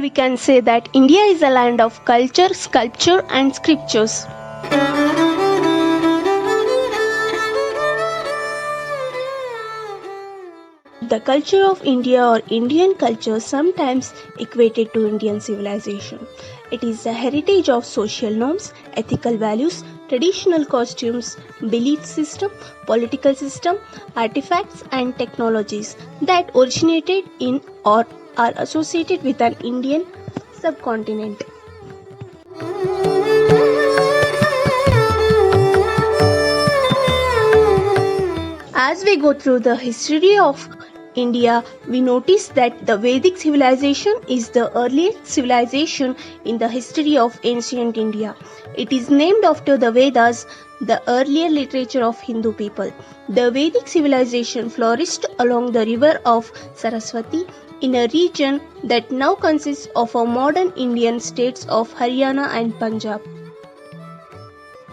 We can say that India is a land of culture, sculpture, and scriptures. The culture of India or Indian culture sometimes equated to Indian civilization. It is the heritage of social norms, ethical values, traditional costumes, belief system, political system, artifacts and technologies that originated in or are associated with an Indian subcontinent. As we go through the history of India, we notice that the Vedic civilization is the earliest civilization in the history of ancient India. It is named after the Vedas, the earlier literature of Hindu people. The Vedic civilization flourished along the river of Saraswati in a region that now consists of a modern Indian states of Haryana and Punjab.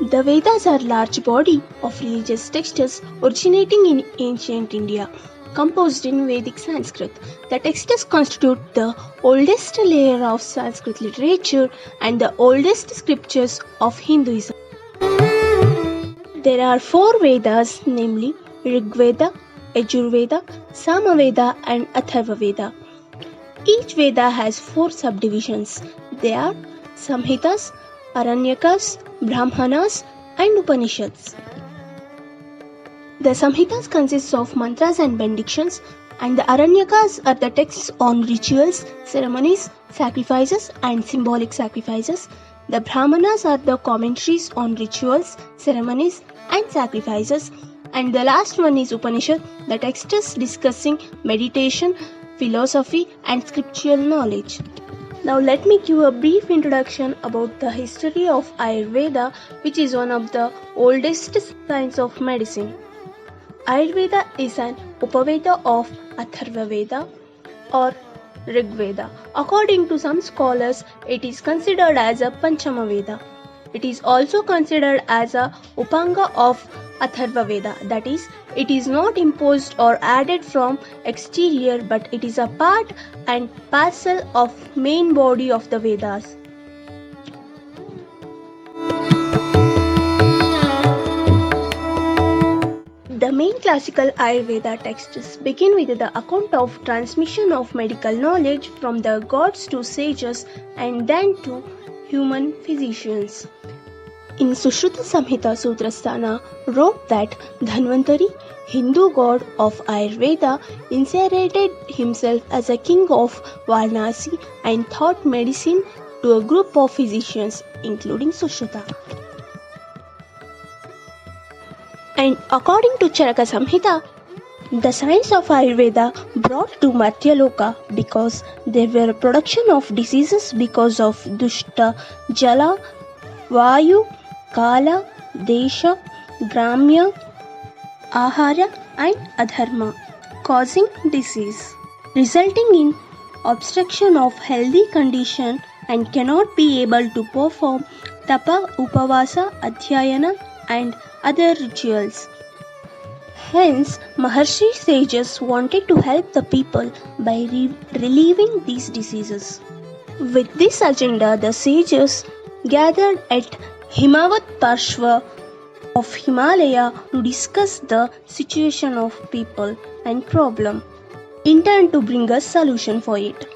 The Vedas are a large body of religious texts originating in ancient India, composed in Vedic Sanskrit. The texts constitute the oldest layer of Sanskrit literature and the oldest scriptures of Hinduism. There are four Vedas, namely Rigveda, Yajurveda, Samaveda and Atharva Veda. Each Veda has four subdivisions. They are Samhitas, Aranyakas, Brahmanas and Upanishads. The Samhitas consists of mantras and benedictions, and the Aranyakas are the texts on rituals, ceremonies, sacrifices and symbolic sacrifices. The Brahmanas are the commentaries on rituals, ceremonies and sacrifices, and the last one is Upanishad, the texts discussing meditation, philosophy and scriptural knowledge. Now let me give a brief introduction about the history of Ayurveda, which is one of the oldest science of medicine. Ayurveda is an Upaveda of Atharva Veda or Rigveda. According to some scholars, it is considered as a Panchama Veda. It is also considered as a Upanga of Atharva Veda, that is, it is not imposed or added from exterior, but it is a part and parcel of main body of the Vedas. The main classical Ayurveda texts begin with the account of transmission of medical knowledge from the gods to sages and then to human physicians. In Sushruta Samhita, Sutrasthana wrote that Dhanvantari, Hindu god of Ayurveda, incarnated himself as a king of Varanasi and taught medicine to a group of physicians, including Sushruta. And according to Charaka Samhita, the science of Ayurveda brought to Matyaloka because there were a production of diseases because of Dushta, Jala, Vayu, Kala, Desha, Gramya, Ahara and Adharma, causing disease, resulting in obstruction of healthy condition and cannot be able to perform Tapa, Upavasa, Adhyayana and other rituals. Hence, Maharshi sages wanted to help the people by relieving these diseases. With this agenda, the sages gathered at Himavat Parshva of Himalaya to discuss the situation of people and problem, in turn to bring a solution for it.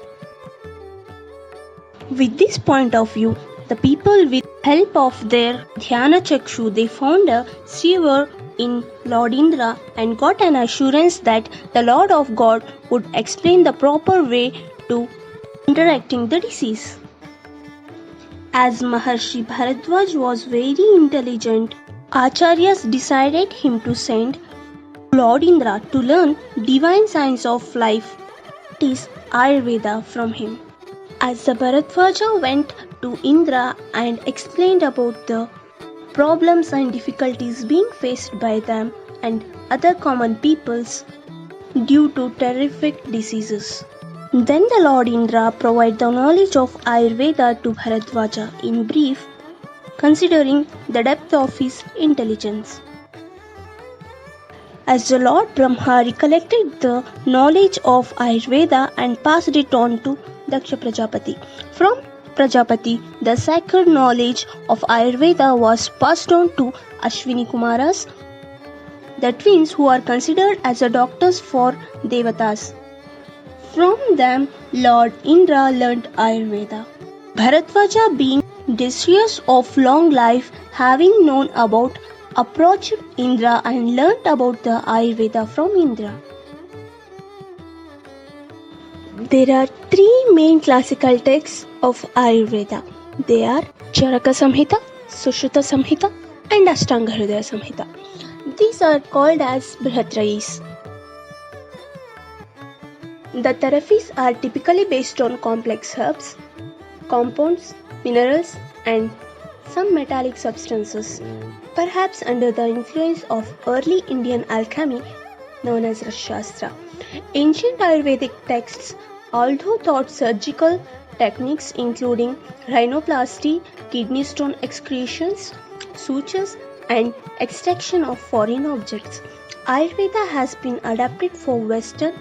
With this point of view, the people with help of their Dhyana Chakshu, they found a seer in Lord Indra and got an assurance that the Lord of God would explain the proper way to counteracting the disease. As Maharshi Bharadwaj was very intelligent, Acharyas decided him to send Lord Indra to learn divine science of life, that is Ayurveda, from him. As the Bharadwaja went to Indra and explained about the problems and difficulties being faced by them and other common peoples due to terrific diseases. Then the Lord Indra provided the knowledge of Ayurveda to Bharadwaja in brief, considering the depth of his intelligence. As the Lord Brahma recollected the knowledge of Ayurveda and passed it on to Daksha Prajapati. From Prajapati, the sacred knowledge of Ayurveda was passed on to Ashwini Kumaras, the twins who are considered as the doctors for Devatas. From them, Lord Indra learnt Ayurveda. Bharadwaja, being desirous of long life, having known about, approached Indra and learnt about the Ayurveda from Indra. There are three main classical texts of Ayurveda. They are Charaka Samhita, Sushruta Samhita, and Ashtanga Hridaya Samhita. These are called as Brihatrayis. The therapies are typically based on complex herbs, compounds, minerals, and some metallic substances, perhaps under the influence of early Indian alchemy known as Rashastra. Ancient Ayurvedic texts although taught surgical techniques including rhinoplasty, kidney stone excretions, sutures, and extraction of foreign objects. Ayurveda has been adapted for Western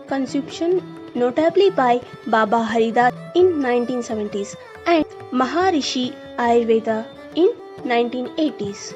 consumption, notably by Baba Haridas in 1970s and Maharishi Ayurveda in 1980s.